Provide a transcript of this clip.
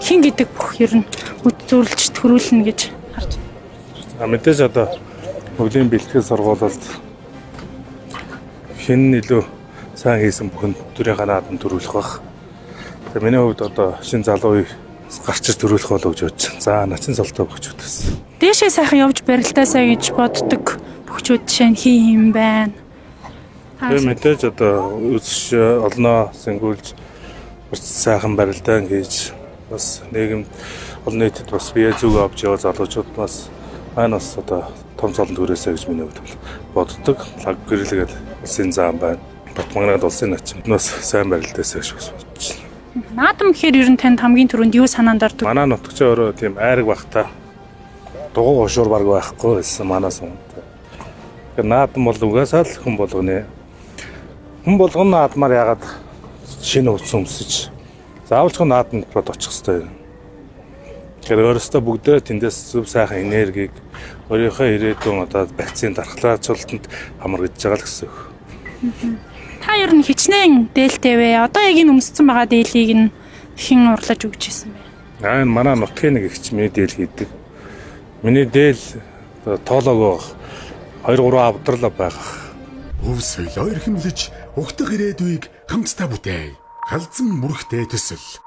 хин гэдэг бүх ер нь үзүүлэлт төрүүлнэ гэж харж. Мэдээж одоо өвлийн бэлтгэл сургуулиуд хин илүү сайн хийсэн бүхэн төрийнхөө наадам төрүүлэх бах. Тэгээ миний хувьд одоо шинэ залуу үе гарч ир төрүүлэх болов гэж бодож. За начин солтой бөхчүүдээс. Дээшээ сайхан явж барилдаасаа гэж боддог бөхчүүд жишээ нь хин байна. Тэгээ мэдээж одоо үзэж олноо сэнгүүлж сайхан барилдаа хийж бас нийгэмд олон нийтэд бас бие зүг авч яваа залуучууд бас маань бас одоо том цолон төрөөсэй гэж миний хувьд боддог. Лаг гэрлэгээд улсын зам байна. Батмагнад улсын начин бас сайн барилдаасаа гэж бодож байна. Наадам гэхээр ер нь танд хамгийн түрүүнд юу санаанд ордог? Манай нутагч өөрөө тийм айраг багтаа дугуй гошуур баг байхгүй байсан манаас юм. Тэгэхээр наадам бол угаасаа л хүн болгоны. Хүн болгоно наадмаар ягаад шинэ өвс өмсөж заавалч наадамд бод очих хэрэгтэй. Тэгэхээр өөрөөсөө бүгдээ тэндээс зөв сайхан энергийг өөрийнхөө ирээдүйн одоо вакцины дархлаачуултанд хамрагдж байгаа л гэсэн үг. Та ер нь хичнээн дээлтэй вэ? Одоо яг энэ өмссөн байгаа дээлийг нь хэн урлаж өгч ирсэн бэ? Аа манай нутгийн нэг ихч миний дээл хийдэг. Миний дээл тоолоогоо 2-3 авдрал байгаа. Өв соёлоо эрхэмлэж ухтаг ирээдүйг хамтдаа бүтээй. Халзан мөрөгтэй төсөл.